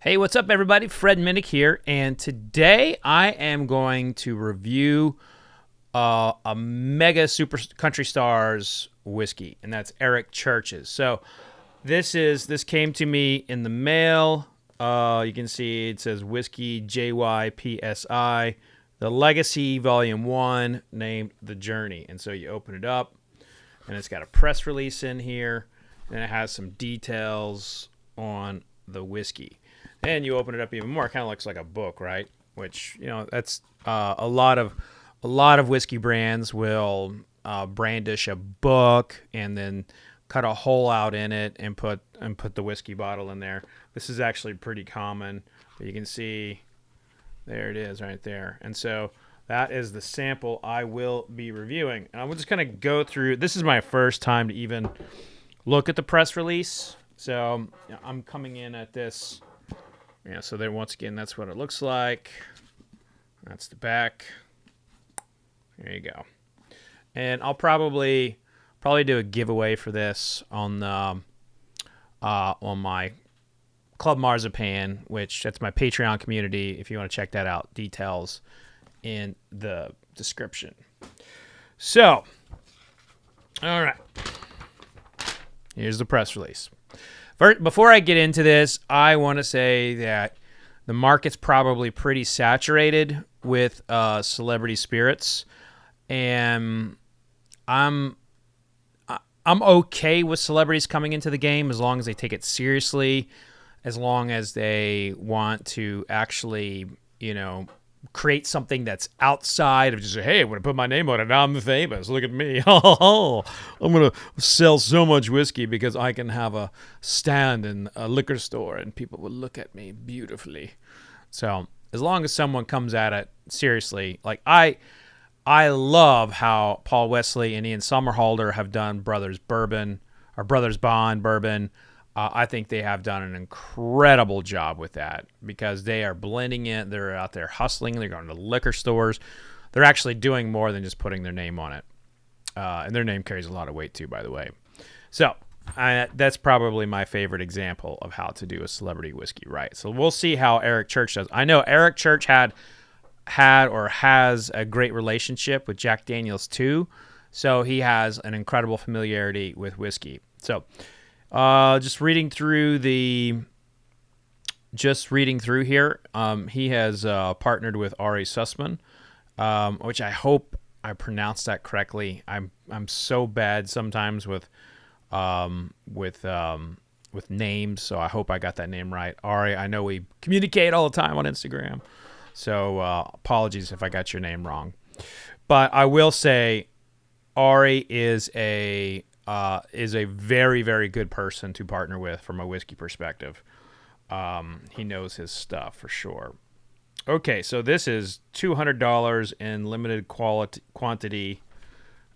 Hey, what's up, everybody? Fred Minnick here, and today I am going to review a mega super country stars whiskey, and that's Eric Church's. So this came to me in the mail. You can see it says whiskey JYPSI, the Legacy Volume 1, named The Journey. And so you open it up, and it's got a press release in here, and it has some details on the whiskey. And you open it up even more, it kind of looks like a book, right? Which, you know, that's a lot of whiskey brands will brandish a book and then cut a hole out in it and put the whiskey bottle in there. This is actually pretty common. But you can see there it is right there. And so that is the sample I will be reviewing. And I'm just going to go through. This is my first time to even look at the press release. So I'm coming in at this. Yeah, so there, once again, that's what it looks like. That's the back. There you go. And I'll probably do a giveaway for this on my Club Marzipan, which that's my Patreon community. If you want to check that out, details in the description. So, all right. Here's the press release. Before I get into this, I want to say that the market's probably pretty saturated with celebrity spirits, and I'm okay with celebrities coming into the game as long as they take it seriously, as long as they want to actually, create something that's outside of just, hey, I'm going to put my name on it. Now I'm famous. Look at me. I'm going to sell so much whiskey because I can have a stand in a liquor store and people will look at me beautifully. So as long as someone comes at it seriously, like I love how Paul Wesley and Ian Somerhalder have done Brothers Bourbon or Brothers Bond Bourbon. I think they have done an incredible job with that because they are blending it. They're out there hustling. They're going to liquor stores. They're actually doing more than just putting their name on it. And their name carries a lot of weight too, by the way. So that's probably my favorite example of how to do a celebrity whiskey right. So we'll see how Eric Church does. I know Eric Church had or has a great relationship with Jack Daniels too. So he has an incredible familiarity with whiskey. So just reading through here, he has partnered with Ari Sussman, which I hope I pronounced that correctly. I'm so bad sometimes with names, so I hope I got that name right. Ari, I know we communicate all the time on Instagram, so apologies if I got your name wrong. But I will say, Ari is a very, very good person to partner with from a whiskey perspective. He knows his stuff for sure. Okay, so this is $200 in limited quantity.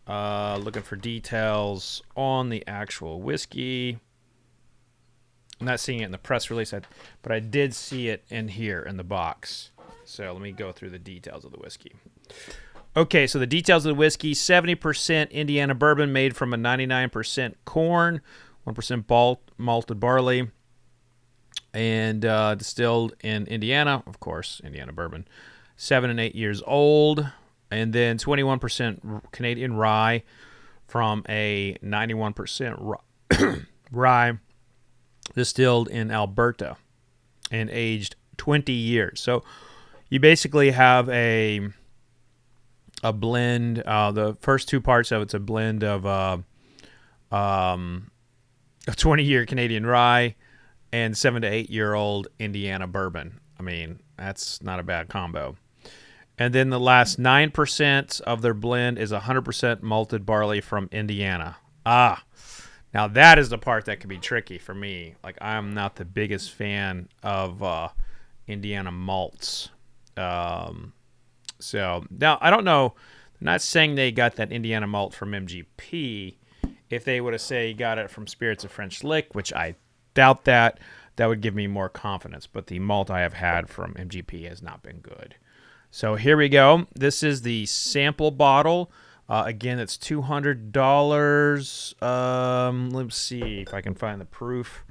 Looking for details on the actual whiskey. I'm not seeing it in the press release, but I did see it in here in the box. So let me go through the details of the whiskey. Okay, so the details of the whiskey: 70% Indiana bourbon made from a 99% corn, 1% malted barley, and distilled in Indiana, of course, Indiana bourbon. 7 and 8 years old, and then 21% Canadian rye from a 91% rye distilled in Alberta and aged 20 years. So you basically have a blend. The first two parts of it's a blend of a 20-year Canadian rye and 7 to 8 year old Indiana bourbon. I mean, that's not a bad combo. And then the last 9% of their blend is 100% malted barley from Indiana. Now that is the part that can be tricky for me. Like, I'm not the biggest fan of Indiana malts. So now I don't know. I'm not saying they got that Indiana malt from MGP. If they would have say got it from Spirits of French Lick, which I doubt that would give me more confidence. But the malt I have had from MGP has not been good. So here we go. This is the sample bottle. Again, it's $200. Let's see if I can find the proof.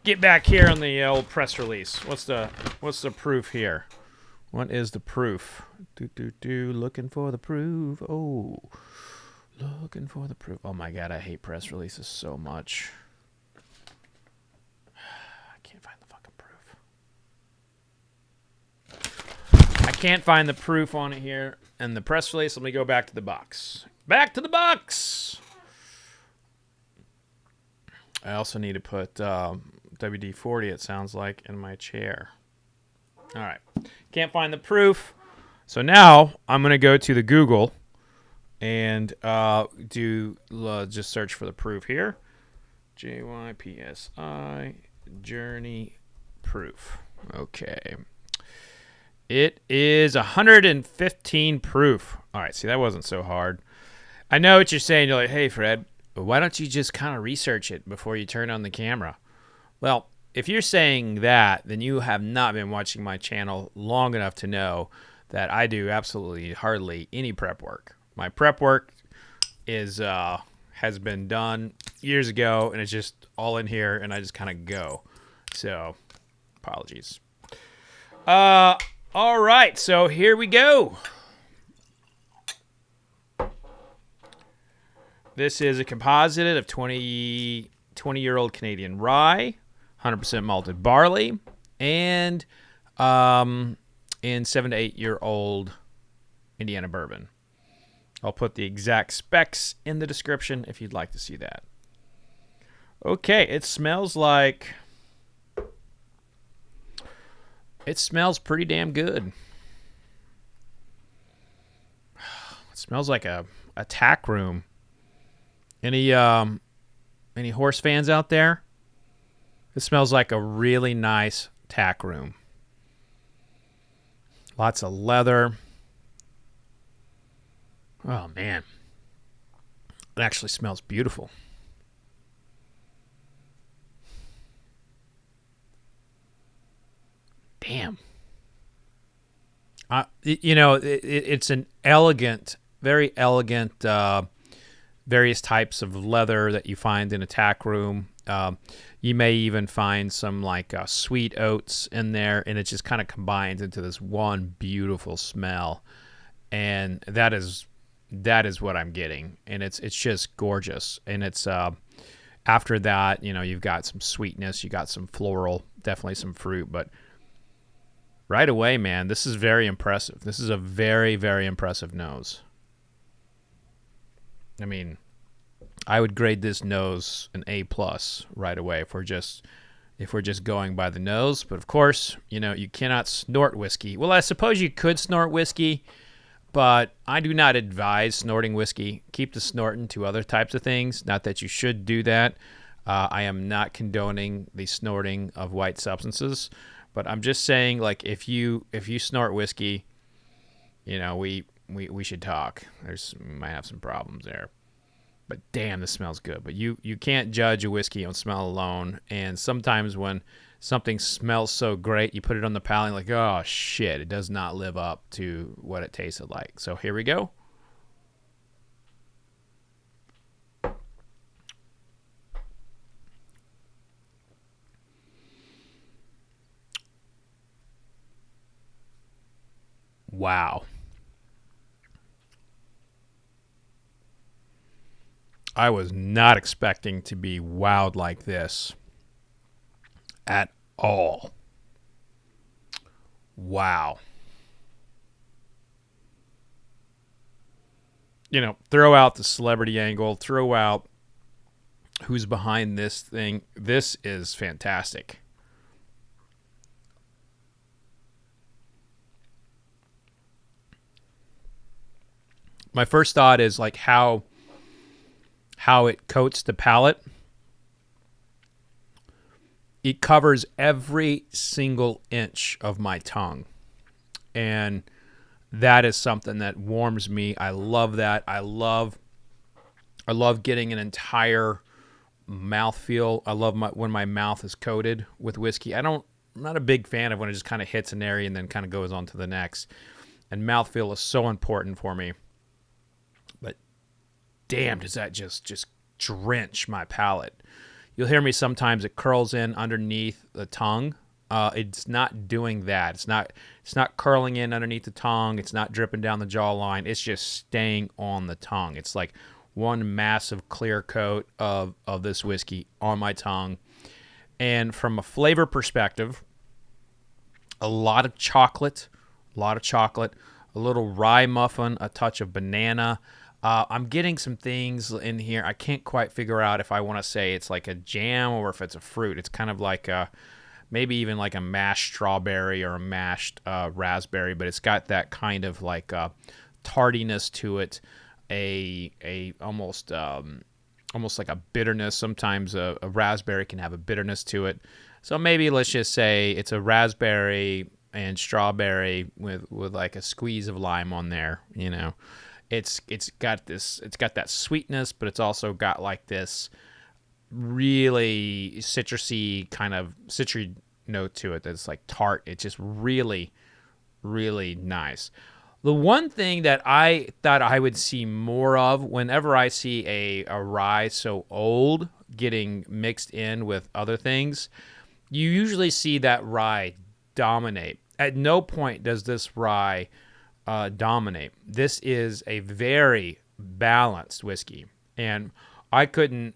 get back here on the old press release. What's the proof here? What is the proof? Looking for the proof. Oh, looking for the proof. Oh my God, I hate press releases so much. I can't find the fucking proof. I can't find the proof on it here. And the press release, let me go back to the box. Back to the box! I also need to put WD-40, it sounds like, in my chair. All right. Can't find the proof. So now I'm going to go to the Google and just search for the proof here. JYPSI Journey Proof. Okay. It is 115 proof. All right. See, that wasn't so hard. I know what you're saying. You're like, hey, Fred, why don't you just kind of research it before you turn on the camera? Well, if you're saying that, then you have not been watching my channel long enough to know that I do absolutely hardly any prep work. My prep work has been done years ago, and it's just all in here, and I just kind of go. So, apologies. All right, so here we go. This is a composite of 20-year-old Canadian rye, 100% malted barley, and 7 to 8-year-old Indiana bourbon. I'll put the exact specs in the description if you'd like to see that. Okay, it smells pretty damn good. It smells like a tack room. Any horse fans out there? It smells like a really nice tack room. Lots of leather. Oh, man. It actually smells beautiful. Damn. It's an elegant, very elegant, various types of leather that you find in a tack room. You may even find some sweet oats in there, and it just kind of combines into this one beautiful smell. And that is what I'm getting, and it's just gorgeous. And it's after that, you've got some sweetness, you got some floral, definitely some fruit, but right away, man, this is very impressive. This is a very, very impressive nose. I mean, I would grade this nose an A+ right away if we're just going by the nose. But of course, you cannot snort whiskey. Well, I suppose you could snort whiskey, but I do not advise snorting whiskey. Keep the snorting to other types of things. Not that you should do that. I am not condoning the snorting of white substances, but I'm just saying, if you snort whiskey, we should talk. We might have some problems there. But damn, this smells good. But you can't judge a whiskey on smell alone. And sometimes when something smells so great, you put it on the palate, like, oh shit, it does not live up to what it tasted like. So here we go. Wow. I was not expecting to be wowed like this at all. Wow. Throw out the celebrity angle, throw out who's behind this thing. This is fantastic. My first thought is how it coats the palate. It covers every single inch of my tongue. And that is something that warms me. I love that. I love getting an entire mouthfeel. I love when my mouth is coated with whiskey. I'm not a big fan of when it just kind of hits an area and then kind of goes on to the next. And mouthfeel is so important for me. But damn, does that just drench my palate. You'll hear me sometimes, it curls in underneath the tongue. It's not doing that. It's not curling in underneath the tongue. It's not dripping down the jawline. It's just staying on the tongue. It's like one massive clear coat of this whiskey on my tongue. And from a flavor perspective, a lot of chocolate, a little rye muffin, a touch of banana. I'm getting some things in here. I can't quite figure out if I want to say it's like a jam or if it's a fruit. It's kind of like maybe even like a mashed strawberry or a mashed raspberry, but it's got that kind of like tardiness to it, a almost like a bitterness. Sometimes a raspberry can have a bitterness to it. So maybe let's just say it's a raspberry and strawberry with like a squeeze of lime on there. You know, it's got that sweetness, but it's also got like this really citrusy kind of citrusy note to it that's like tart. It's just really, really nice. The one thing that I thought I would see more of whenever I see a rye so old getting mixed in with other things, you usually see that rye dominate. At no point does this rye dominate. This is a very balanced whiskey. And I could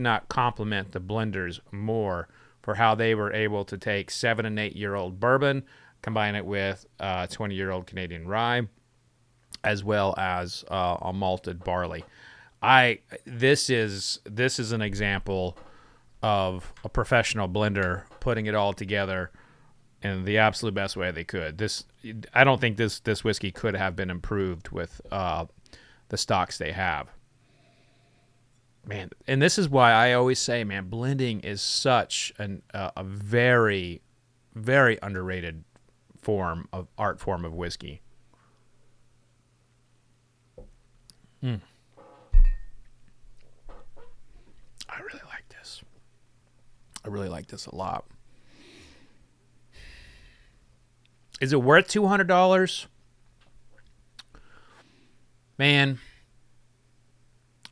not compliment the blenders more for how they were able to take 7 and 8 year old bourbon, combine it with 20-year-old Canadian rye, as well as a malted barley. This is an example of a professional blender putting it all together in the absolute best way they could. I don't think this whiskey could have been improved with the stocks they have. Man, and this is why I always say, man, blending is such a very, very underrated art form of whiskey. I really like this a lot. Is it worth $200? Man,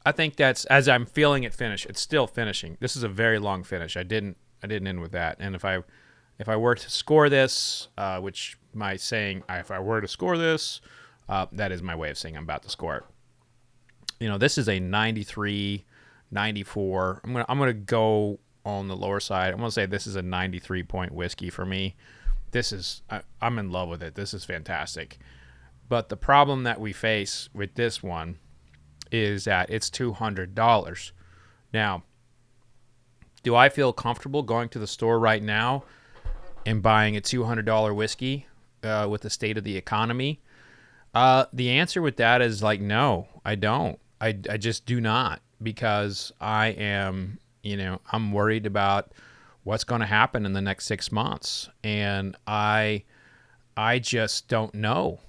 I think that's, as I'm feeling it finish, it's still finishing. This is a very long finish. I didn't end with that. And if I were to score this, which my saying, if I were to score this, that is my way of saying I'm about to score it. You know, this is a 93, 94. I'm gonna go on the lower side. I'm gonna say this is a 93-point whiskey for me. I'm in love with it. This is fantastic. But the problem that we face with this one is that it's $200. Now, do I feel comfortable going to the store right now and buying a $200 whiskey with the state of the economy? The answer with that is like, no, I don't. I just do not, because I am, I'm worried about what's going to happen in the next 6 months. And I just don't know.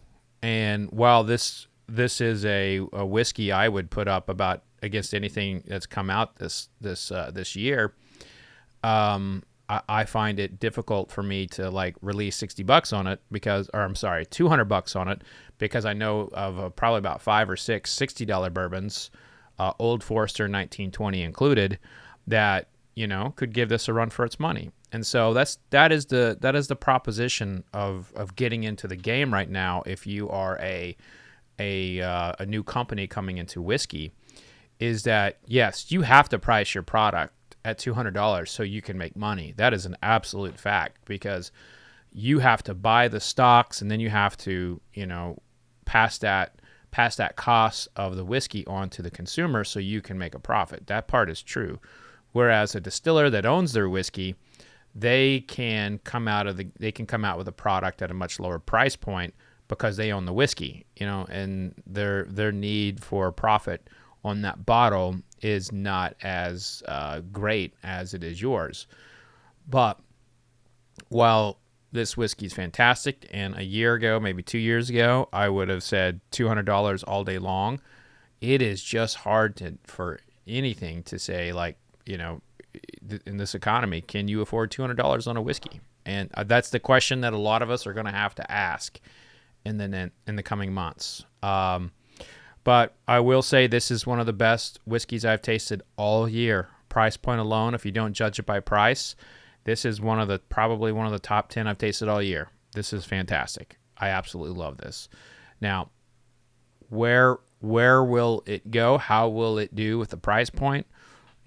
And while this is a whiskey I would put up about against anything that's come out this year, I find it difficult for me to like release $60 on it $200 on it, because I know of probably about 5 or 6 $60 bourbons, Old Forester 1920 included, that could give this a run for its money. And so that is the proposition of getting into the game right now. If you are a new company coming into whiskey, is that yes, you have to price your product at $200 so you can make money. That is an absolute fact, because you have to buy the stocks and then you have to, pass that cost of the whiskey on to the consumer so you can make a profit. That part is true. Whereas a distiller that owns their whiskey, they can come out with a product at a much lower price point because they own the whiskey, and their need for profit on that bottle is not as great as it is yours. But while this whiskey is fantastic, and a year ago, maybe 2 years ago, I would have said $200 all day long, it is just hard for anything to say, like, in this economy, can you afford $200 on a whiskey? And that's the question that a lot of us are going to have to ask in the coming months. But I will say this is one of the best whiskeys I've tasted all year, price point alone, if you don't judge it by price, this is probably one of the top 10 I've tasted all year. This is fantastic. I absolutely love this. Now, where will it go? How will it do with the price point?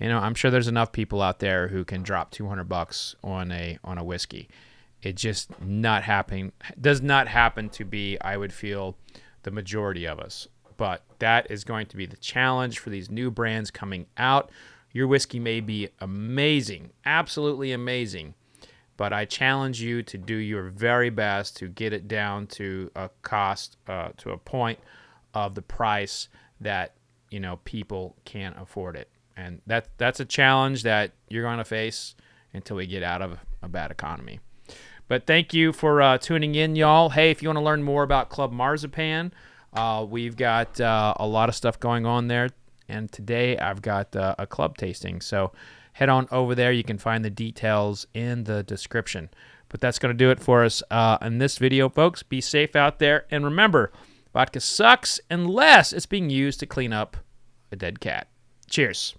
You know, I'm sure there's enough people out there who can drop $200 on a whiskey. It just does not happen to be, I would feel, the majority of us. But that is going to be the challenge for these new brands coming out. Your whiskey may be amazing, absolutely amazing, but I challenge you to do your very best to get it down to a cost, to a point of the price that, you know, people can't afford it. And that's a challenge that you're going to face until we get out of a bad economy. But thank you for tuning in, y'all. Hey, if you want to learn more about Club Marzipan, we've got a lot of stuff going on there. And today I've got a club tasting. So head on over there. You can find the details in the description. But that's going to do it for us in this video, folks. Be safe out there. And remember, vodka sucks unless it's being used to clean up a dead cat. Cheers.